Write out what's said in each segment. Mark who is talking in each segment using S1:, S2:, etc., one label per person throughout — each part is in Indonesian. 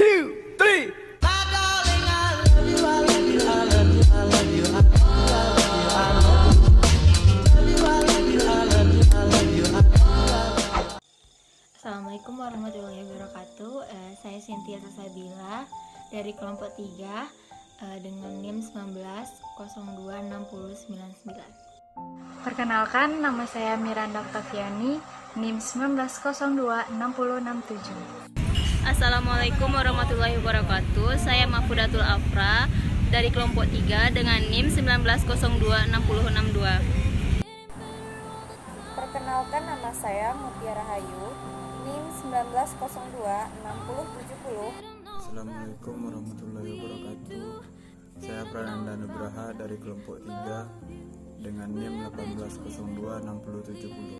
S1: 2, 3.
S2: Assalamualaikum warahmatullahi wabarakatuh. Saya Cynthia Sasabila dari kelompok 3 dengan NIM 19026099.
S3: Perkenalkan, nama saya Miranda Octaviani, NIM 19026067.
S4: Assalamualaikum warahmatullahi wabarakatuh. Saya Mahfudatul Afra dari kelompok 3 dengan NIM 19026062.
S5: Perkenalkan, nama saya Mutiara Hayu, NIM 19026070.
S6: Assalamualaikum warahmatullahi wabarakatuh. Saya Prananda Nugraha dari kelompok 3 dengan NIM 18026070.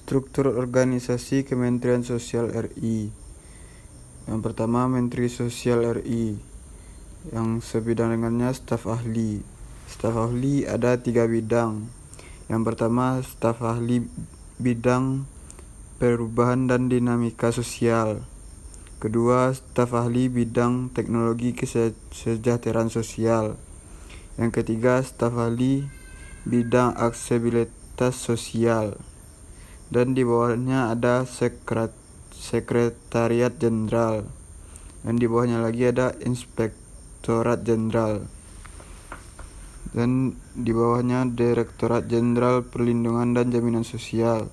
S6: Struktur organisasi Kementerian Sosial RI. Yang pertama, Menteri Sosial RI. Yang sebidang dengannya staf ahli. Staf ahli ada 3 bidang. Yang pertama, staf ahli bidang perubahan dan dinamika sosial. Kedua, staf ahli bidang teknologi kesejahteraan sosial. Yang ketiga, staf ahli bidang aksesibilitas sosial. Dan di bawahnya ada sekretariat jenderal. Dan di bawahnya lagi ada inspektorat jenderal. Dan di bawahnya Direktorat Jenderal Perlindungan dan Jaminan Sosial.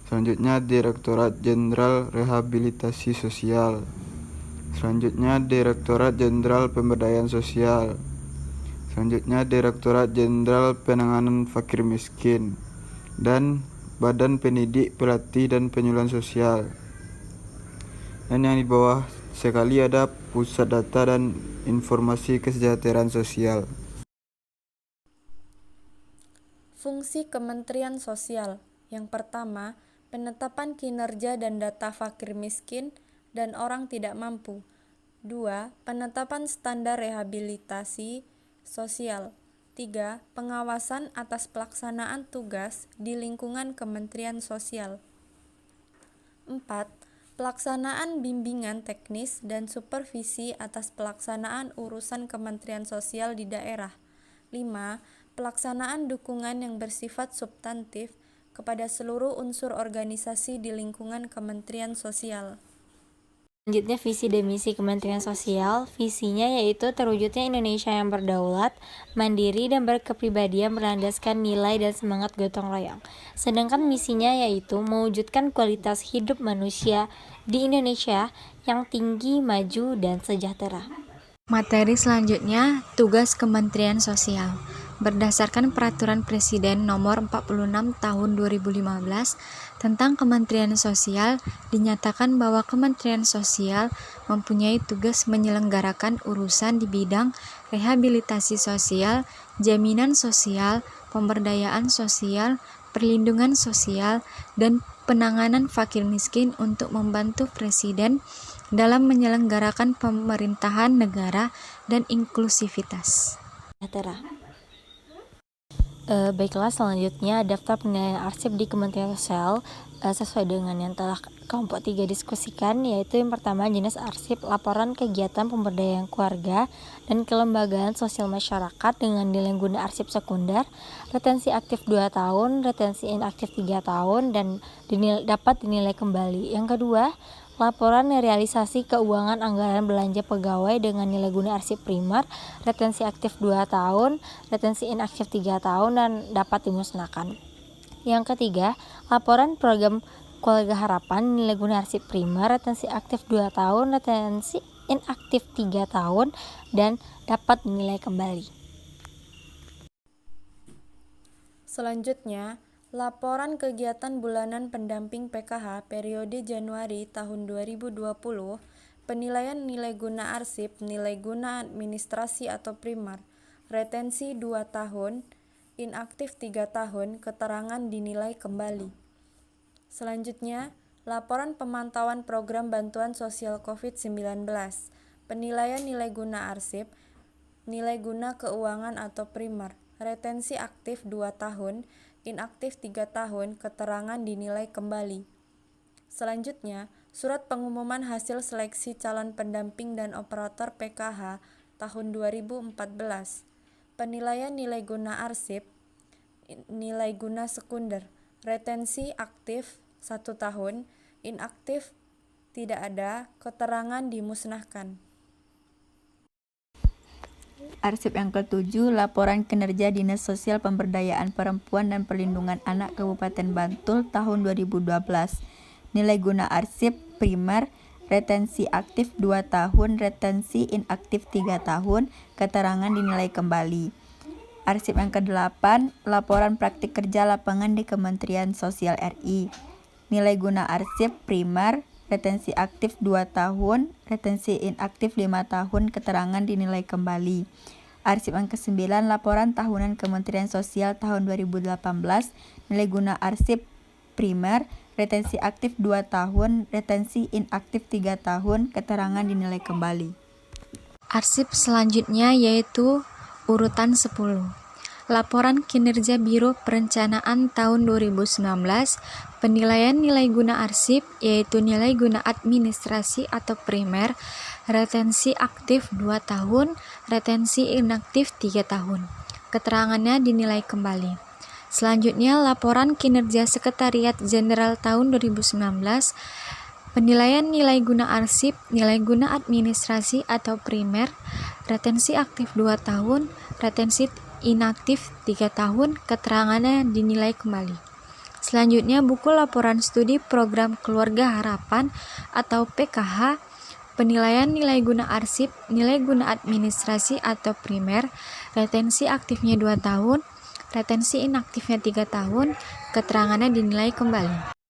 S6: Selanjutnya Direktorat Jenderal Rehabilitasi Sosial. Selanjutnya Direktorat Jenderal Pemberdayaan Sosial. Selanjutnya Direktorat Jenderal Penanganan Fakir Miskin. Dan Badan Pendidik, Pelatih, dan Penyuluhan Sosial. Dan yang di bawah sekali ada Pusat Data dan Informasi Kesejahteraan Sosial.
S5: Fungsi Kementerian Sosial. Yang pertama, penetapan kinerja dan data fakir miskin dan orang tidak mampu. 2. Penetapan standar rehabilitasi sosial. 3. Pengawasan atas pelaksanaan tugas di lingkungan Kementerian Sosial. 4. Pelaksanaan bimbingan teknis dan supervisi atas pelaksanaan urusan Kementerian Sosial di daerah. 5. Pelaksanaan dukungan yang bersifat substantif kepada seluruh unsur organisasi di lingkungan Kementerian Sosial.
S2: Selanjutnya, visi dan misi Kementerian Sosial. Visinya yaitu terwujudnya Indonesia yang berdaulat, mandiri, dan berkepribadian berlandaskan nilai dan semangat gotong royong. Sedangkan misinya yaitu mewujudkan kualitas hidup manusia di Indonesia yang tinggi, maju, dan sejahtera.
S3: Materi selanjutnya, tugas Kementerian Sosial. Berdasarkan Peraturan Presiden Nomor 46 Tahun 2015 tentang Kementerian Sosial, dinyatakan bahwa Kementerian Sosial mempunyai tugas menyelenggarakan urusan di bidang rehabilitasi sosial, jaminan sosial, pemberdayaan sosial, perlindungan sosial, dan penanganan fakir miskin untuk membantu Presiden dalam menyelenggarakan pemerintahan negara dan inklusivitas.
S2: Baiklah, selanjutnya daftar penilaian arsip di Kementerian Sosial sesuai dengan yang telah kelompok 3 diskusikan, yaitu yang pertama jenis arsip, laporan kegiatan pemberdayaan keluarga dan kelembagaan sosial masyarakat dengan nilai guna arsip sekunder, retensi aktif 2 tahun, retensi inaktif 3 tahun, dan dapat dinilai kembali. Yang kedua, laporan realisasi keuangan anggaran belanja pegawai dengan nilai guna arsip primer, retensi aktif 2 tahun, retensi inaktif 3 tahun, dan dapat dimusnahkan. Yang ketiga, laporan program Keluarga Harapan, nilai guna arsip primer, retensi aktif 2 tahun, retensi inaktif 3 tahun, dan dapat dinilai kembali.
S5: Selanjutnya, laporan kegiatan bulanan pendamping PKH periode Januari tahun 2020, penilaian nilai guna arsip, nilai guna administrasi atau primer, retensi 2 tahun, inaktif 3 tahun, keterangan dinilai kembali. Selanjutnya, laporan pemantauan program bantuan sosial COVID-19, penilaian nilai guna arsip, nilai guna keuangan atau primer, retensi aktif 2 tahun, inaktif 3 tahun, keterangan dinilai kembali. Selanjutnya, Surat pengumuman hasil seleksi calon pendamping dan operator PKH tahun 2014. Penilaian nilai guna arsip, nilai guna sekunder, retensi aktif 1 tahun, inaktif tidak ada, keterangan dimusnahkan.
S1: Arsip yang ke-7, Laporan Kinerja Dinas Sosial Pemberdayaan Perempuan dan Perlindungan Anak Kabupaten Bantul tahun 2012. Nilai guna arsip primer, retensi aktif 2 tahun, retensi inaktif 3 tahun, keterangan dinilai kembali. Arsip yang ke-8, Laporan Praktik Kerja Lapangan di Kementerian Sosial RI. Nilai guna arsip primer, retensi aktif 2 tahun, retensi inaktif 5 tahun, keterangan dinilai kembali. Arsip yang ke-9, Laporan Tahunan Kementerian Sosial tahun 2018, nilai guna arsip primer, retensi aktif 2 tahun, retensi inaktif 3 tahun, keterangan dinilai kembali.
S3: Arsip selanjutnya yaitu urutan 10. Laporan Kinerja Biro Perencanaan tahun 2019, penilaian nilai guna arsip yaitu nilai guna administrasi atau primer, retensi aktif 2 tahun, retensi inaktif 3 tahun. Keterangannya dinilai kembali. Selanjutnya, Laporan Kinerja Sekretariat Jenderal tahun 2019, penilaian nilai guna arsip, nilai guna administrasi atau primer, retensi aktif 2 tahun, retensi inaktif 3 tahun, keterangannya dinilai kembali. Selanjutnya, buku laporan studi program Keluarga Harapan atau PKH, penilaian nilai guna arsip, nilai guna administrasi atau primer, retensi aktifnya 2 tahun, retensi inaktifnya 3 tahun, keterangannya dinilai kembali.